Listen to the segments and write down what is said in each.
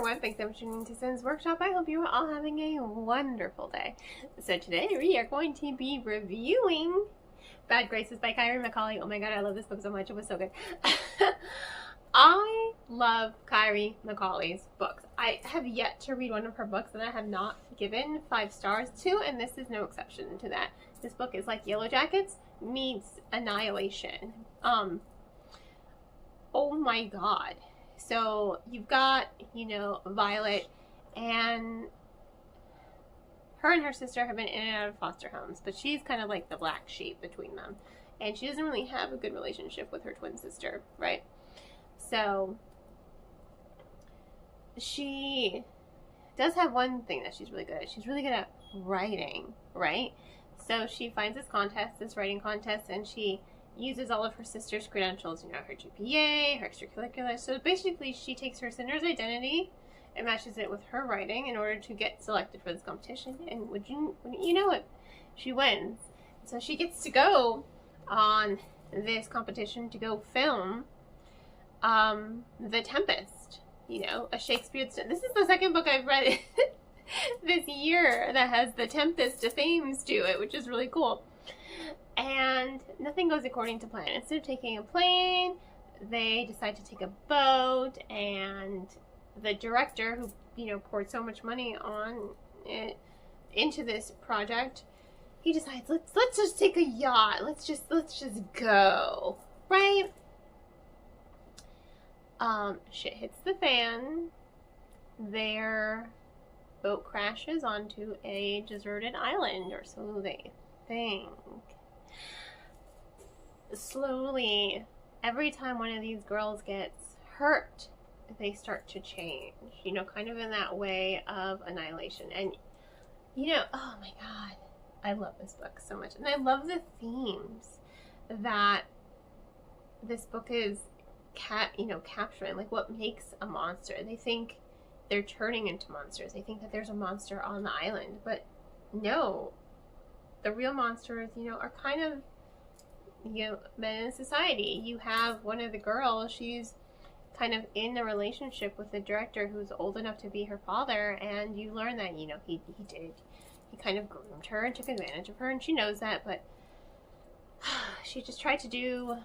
everyone, thanks so much for tuning to Sims Workshop. I hope you are all having a wonderful day. So today we are going to be reviewing Bad Graces by Kyrie McCauley. Oh my god, I love this book so much. It was so good. I love Kyrie McCauley's books. I have yet to read one of her books that I have not given 5 stars to, and this is no exception to that. This book is like Yellow Jackets meets Annihilation. Oh my god. So you've got, Violet, and her sister have been in and out of foster homes, but she's kind of like the black sheep between them. And she doesn't really have a good relationship with her twin sister, right? So she does have one thing that she's really good at. She's really good at writing, right? So she finds this writing contest, and she uses all of her sister's credentials, her GPA, her extracurriculars. So basically she takes her sinner's identity and matches it with her writing in order to get selected for this competition. And wouldn't you know it, she wins. So she gets to go on this competition to go film The Tempest, a Shakespeare. This is the second book I've read this year that has the Tempest themes to it, which is really cool. And nothing goes according to plan. Instead of taking a plane, they decide to take a boat, and the director, who poured so much money on it into this project, he decides let's just take a yacht. Let's just go, right? Shit hits the fan. Their boat crashes onto a deserted island, or so they think. Slowly, every time one of these girls gets hurt, they start to change, kind of in that way of Annihilation. And, oh my god, I love this book so much. And I love the themes that this book is capturing, like what makes a monster. They think they're turning into monsters. They think that there's a monster on the island, but no, the real monsters, are kind of, men in society. You have one of the girls, she's kind of in a relationship with the director who's old enough to be her father, and you learn that, he kind of groomed her and took advantage of her, and she knows that, but she just tried to do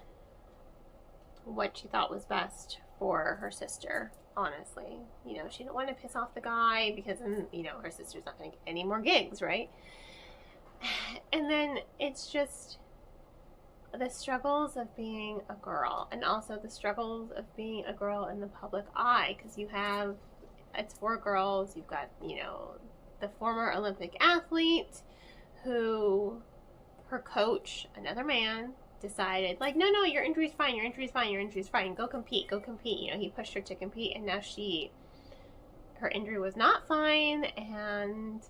what she thought was best for her sister, honestly. She didn't want to piss off the guy because then, her sister's not going to get any more gigs, right? And then it's just the struggles of being a girl, and also the struggles of being a girl in the public eye, because it's 4 girls. You've got, the former Olympic athlete who, her coach, another man, decided, no, your injury's fine, your injury's fine, go compete. He pushed her to compete, and now her injury was not fine, and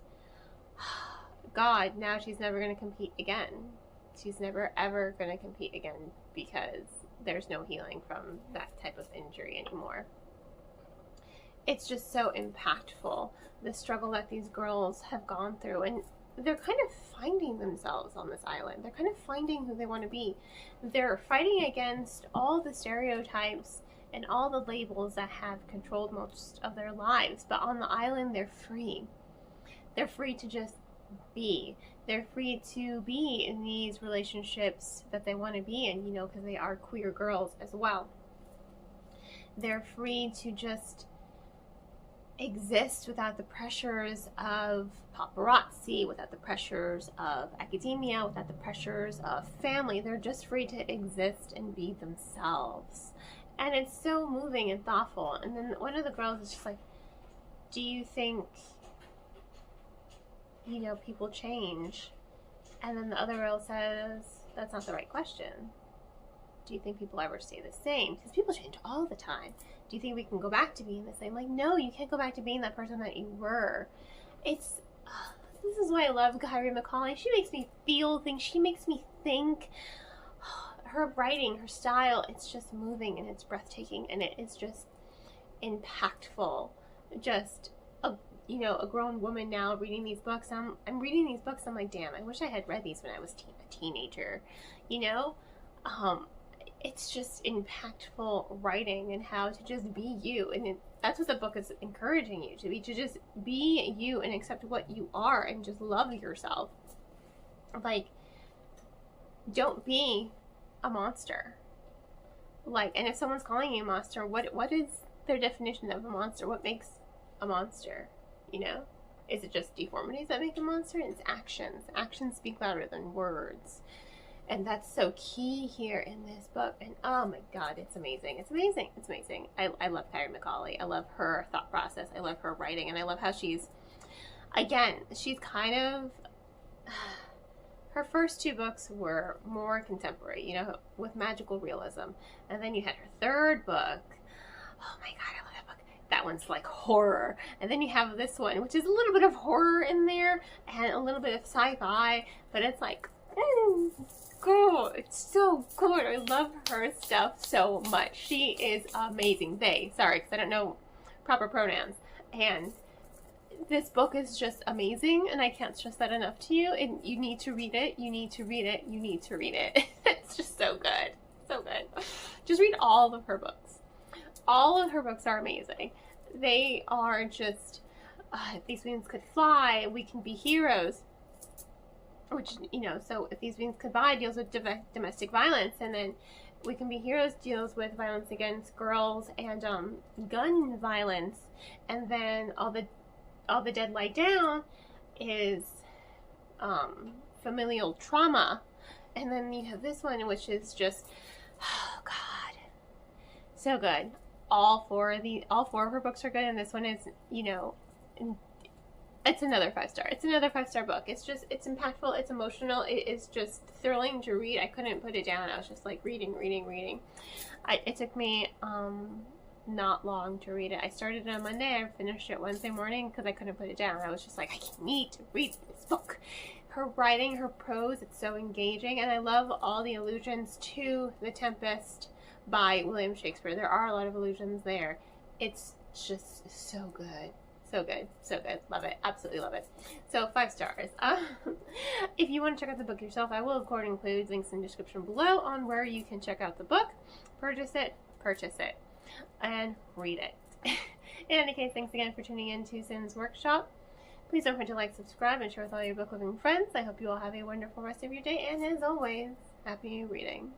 God, now she's never going to compete again. She's never ever going to compete again because there's no healing from that type of injury anymore. It's just so impactful, the struggle that these girls have gone through, and they're kind of finding themselves on this island. They're kind of finding who they want to be. They're fighting against all the stereotypes and all the labels that have controlled most of their lives, but on the island they're free. They're free to just be. They're free to be in these relationships that they want to be in, because they are queer girls as well. They're free to just exist without the pressures of paparazzi, without the pressures of academia, without the pressures of family. They're just free to exist and be themselves. And it's so moving and thoughtful. And then one of the girls is just like, do you think people change? And then the other girl says, that's not the right question. Do you think people ever stay the same? Because people change all the time. Do you think we can go back to being the same? No, you can't go back to being that person that you were. This is why I love Kyrie McCauley. She makes me feel things. She makes me think. Her writing, her style, it's just moving, and it's breathtaking, and it is just impactful. Just a grown woman now reading these books. I'm reading these books. I'm like, damn, I wish I had read these when I was a teenager. it's just impactful writing and how to just be you. And that's what the book is encouraging you to be, to just be you and accept what you are and just love yourself. Like, don't be a monster. Like, and if someone's calling you a monster, what is their definition of a monster? What makes a monster? You know? Is it just deformities that make a monster? It's actions. Actions speak louder than words. And that's so key here in this book. And oh my God, it's amazing. It's amazing. It's amazing. I love Kyra McCauley. I love her thought process. I love her writing. And I love how she's kind of, her first 2 books were more contemporary, you know, with magical realism. And then you had her 3rd book. Oh my God, I love that book. That one's like horror. And then you have this one, which is a little bit of horror in there and a little bit of sci-fi, but it's like, cool. It's so good. I love her stuff so much. She is amazing. Because I don't know proper pronouns. And this book is just amazing, and I can't stress that enough to you. And you need to read it. You need to read it. You need to read it. It's just so good. So good. Just read all of her books. All of her books are amazing. They are just, If These Wings Could Fly, We Can Be Heroes. Which, you know, so If These Wings Could Fly deals with domestic violence, and then We Can Be Heroes deals with violence against girls and gun violence, and then All the Dead Lie Down is familial trauma, and then you have this one, which is just, oh God, so good. All four of her books are good, and this one is, you know, it's another 5-star. It's another 5-star book. It's impactful. It's emotional. It is just thrilling to read. I couldn't put it down. I was just like reading. It took me not long to read it. I started it on Monday. I finished it Wednesday morning because I couldn't put it down. I was just like, I need to read this book. Her writing, her prose, it's so engaging, and I love all the allusions to The Tempest by William Shakespeare. There are a lot of allusions there. It's just so good. So good. So good. Love it. Absolutely love it. So 5 stars. If you want to check out the book yourself, I will of course include links in the description below on where you can check out the book, purchase it, and read it. In any case, thanks again for tuning in to Sin's Workshop. Please don't forget to like, subscribe, and share with all your book loving friends. I hope you all have a wonderful rest of your day, and as always, happy reading.